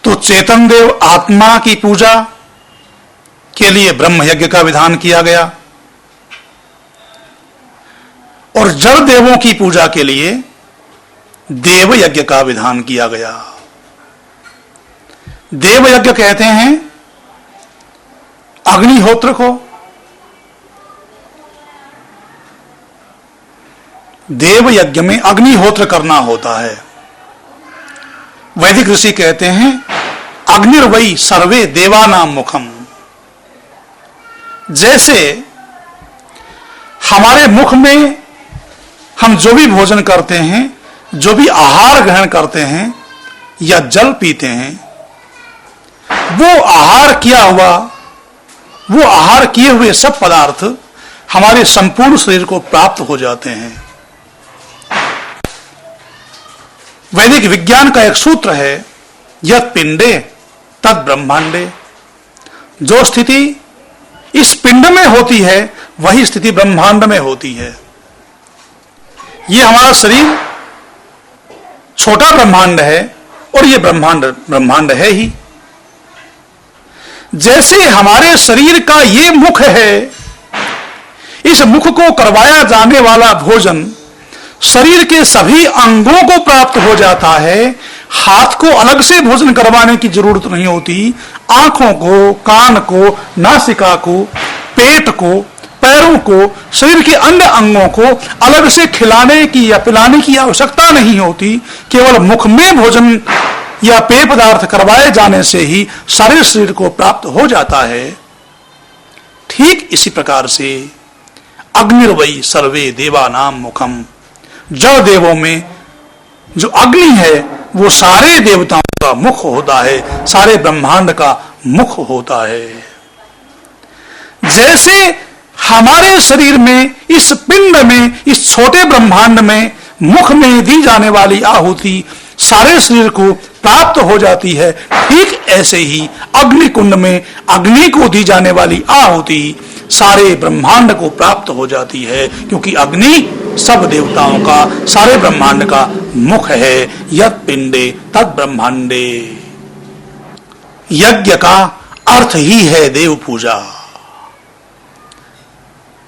तो चेतन देव आत्मा की पूजा के लिए ब्रह्म यज्ञ का विधान किया गया और जड़ देवों की पूजा के लिए देव यज्ञ का विधान किया गया। देव यज्ञ कहते हैं अग्निहोत्र को, देव यज्ञ में अग्निहोत्र करना होता है। वैदिक ऋषि कहते हैं अग्निर्वै सर्वे देवानाम मुखम। जैसे हमारे मुख में हम जो भी भोजन करते हैं, जो भी आहार ग्रहण करते हैं या जल पीते हैं, वो आहार किए हुए सब पदार्थ हमारे संपूर्ण शरीर को प्राप्त हो जाते हैं। वैदिक विज्ञान का एक सूत्र है यत् पिंडे तत् ब्रह्मांडे। जो स्थिति इस पिंड में होती है वही स्थिति ब्रह्मांड में होती है। ये हमारा शरीर छोटा ब्रह्मांड है और ये ब्रह्मांड है ही। जैसे हमारे शरीर का ये मुख है, इस मुख को करवाया जाने वाला भोजन शरीर के सभी अंगों को प्राप्त हो जाता है। हाथ को अलग से भोजन करवाने की जरूरत नहीं होती। आंखों को, कान को, नासिका को, पेट को, पैरों को, शरीर के अन्य अंगों को अलग से खिलाने की या पिलाने की आवश्यकता नहीं होती। केवल मुख में भोजन या पेय पदार्थ करवाए जाने से ही सारे शरीर को प्राप्त हो जाता है। ठीक इसी प्रकार से अग्निर्वै सर्वे देवानाम मुखम। जड़ देवों में जो अग्नि है वो सारे देवताओं का मुख होता है, सारे ब्रह्मांड का मुख होता है। जैसे हमारे शरीर में, इस पिंड में, इस छोटे ब्रह्मांड में मुख में दी जाने वाली आहुति सारे शरीर को प्राप्त हो जाती है, ठीक ऐसे ही अग्नि कुंड में अग्नि को दी जाने वाली आहुति सारे ब्रह्मांड को प्राप्त हो जाती है, क्योंकि अग्नि सब देवताओं का, सारे ब्रह्मांड का मुख है। यत् पिंडे तत् ब्रह्मांडे। यज्ञ का अर्थ ही है देव पूजा।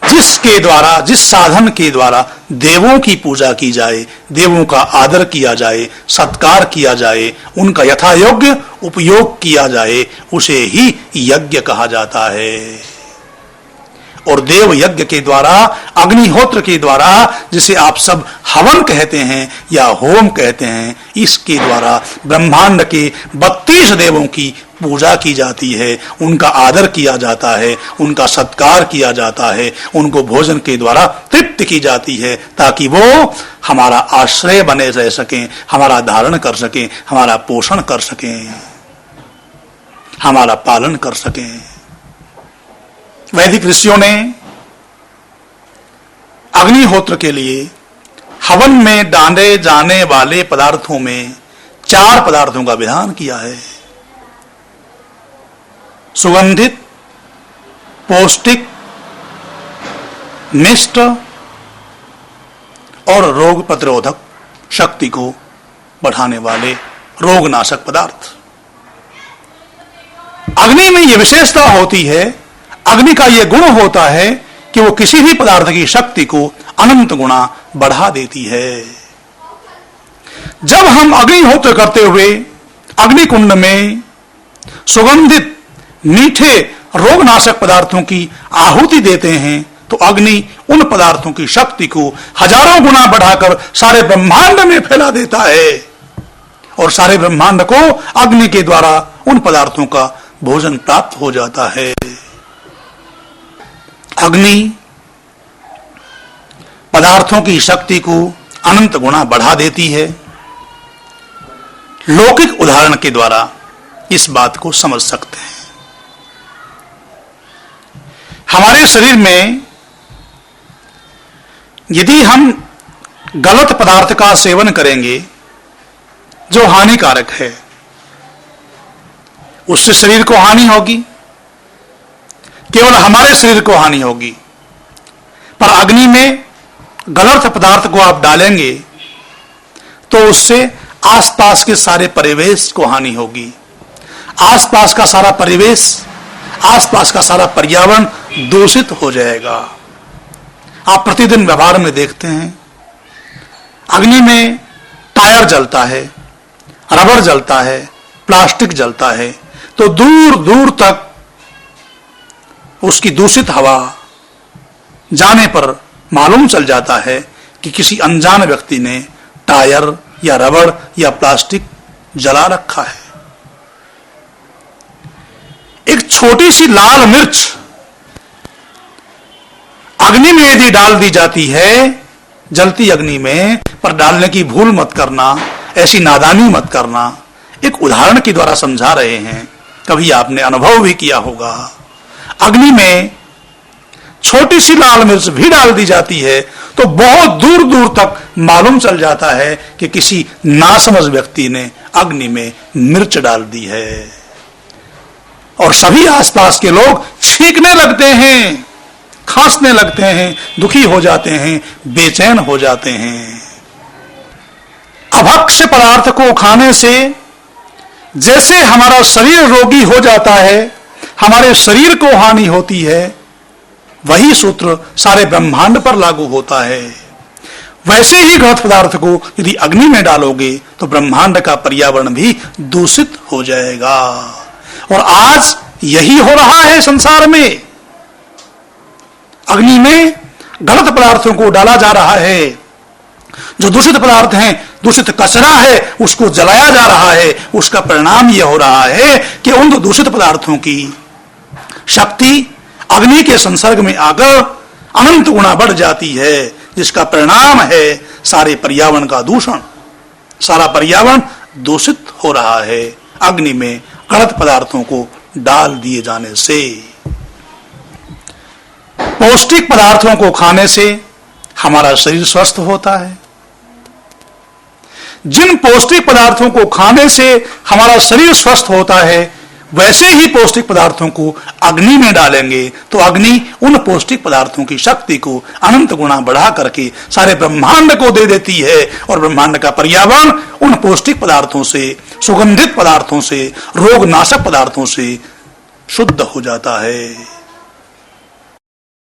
जिसके द्वारा, जिस साधन के द्वारा देवों की पूजा की जाए, देवों का आदर किया जाए, सत्कार किया जाए, उनका यथायोग्य उपयोग किया जाए, उसे ही यज्ञ कहा जाता है। और देव यज्ञ के द्वारा, अग्निहोत्र के द्वारा, जिसे आप सब हवन कहते हैं या होम कहते हैं, इसके द्वारा ब्रह्मांड के 32 देवों की पूजा की जाती है, उनका आदर किया जाता है, उनका सत्कार किया जाता है, उनको भोजन के द्वारा तृप्त की जाती है, ताकि वो हमारा आश्रय बने रह सकें, हमारा धारण कर सकें, हमारा पोषण कर सकें, हमारा पालन कर सकें। वैदिक ऋषियों ने अग्निहोत्र के लिए हवन में डाले जाने वाले पदार्थों में 4 पदार्थों का विधान किया है। सुगंधित, पौष्टिक, मिष्ट और रोग प्रतिरोधक शक्ति को बढ़ाने वाले रोगनाशक पदार्थ। अग्नि में यह विशेषता होती है, अग्नि का यह गुण होता है कि वो किसी भी पदार्थ की शक्ति को अनंत गुना बढ़ा देती है। जब हम अग्निहोत्र करते हुए अग्नि कुंड में सुगंधित, मीठे, रोगनाशक पदार्थों की आहुति देते हैं, तो अग्नि उन पदार्थों की शक्ति को हजारों गुना बढ़ाकर सारे ब्रह्मांड में फैला देता है और सारे ब्रह्मांड को अग्नि के द्वारा उन पदार्थों का भोजन प्राप्त हो जाता है। अग्नि पदार्थों की शक्ति को अनंत गुना बढ़ा देती है। लौकिक उदाहरण के द्वारा इस बात को समझ सकते हैं। हमारे शरीर में यदि हम गलत पदार्थ का सेवन करेंगे जो हानिकारक है, उससे शरीर को हानि होगी, केवल हमारे शरीर को हानि होगी। पर अग्नि में गलत पदार्थ को आप डालेंगे तो उससे आसपास के सारे परिवेश को हानि होगी, आसपास का सारा परिवेश, आसपास का सारा पर्यावरण दूषित हो जाएगा। आप प्रतिदिन व्यवहार में देखते हैं, अग्नि में टायर जलता है, रबर जलता है, प्लास्टिक जलता है, तो दूर दूर तक उसकी दूषित हवा जाने पर मालूम चल जाता है कि किसी अनजान व्यक्ति ने टायर या रबर या प्लास्टिक जला रखा है। एक छोटी सी लाल मिर्च अग्नि में यदि डाल दी जाती है, जलती अग्नि में, पर डालने की भूल मत करना, ऐसी नादानी मत करना। एक उदाहरण के द्वारा समझा रहे हैं, कभी आपने अनुभव भी किया होगा। अग्नि में छोटी सी लाल मिर्च भी डाल दी जाती है तो बहुत दूर दूर तक मालूम चल जाता है कि किसी नासमझ व्यक्ति ने अग्नि में मिर्च डाल दी है, और सभी आसपास के लोग छींकने लगते हैं, खांसने लगते हैं, दुखी हो जाते हैं, बेचैन हो जाते हैं। अभक्ष्य पदार्थ को खाने से जैसे हमारा शरीर रोगी हो जाता है, हमारे शरीर को हानि होती है, वही सूत्र सारे ब्रह्मांड पर लागू होता है। वैसे ही घृत पदार्थ को यदि अग्नि में डालोगे तो ब्रह्मांड का पर्यावरण भी दूषित हो जाएगा। और आज यही हो रहा है संसार में। अग्नि में घृत पदार्थों को डाला जा रहा है, जो दूषित पदार्थ हैं, दूषित कचरा है, उसको जलाया जा रहा है। उसका परिणाम यह हो रहा है कि उन दूषित पदार्थों की शक्ति अग्नि के संसर्ग में आकर अनंत गुना बढ़ जाती है, जिसका परिणाम है सारे पर्यावरण का दूषण। सारा पर्यावरण दूषित हो रहा है अग्नि में घृत पदार्थों को डाल दिए जाने से। पौष्टिक पदार्थों को खाने से हमारा शरीर स्वस्थ होता है। जिन पौष्टिक पदार्थों को खाने से हमारा शरीर स्वस्थ होता है, वैसे ही पौष्टिक पदार्थों को अग्नि में डालेंगे तो अग्नि उन पौष्टिक पदार्थों की शक्ति को अनंत गुना बढ़ा करके सारे ब्रह्मांड को दे देती है, और ब्रह्मांड का पर्यावरण उन पौष्टिक पदार्थों से, सुगंधित पदार्थों से, रोगनाशक पदार्थों से शुद्ध हो जाता है।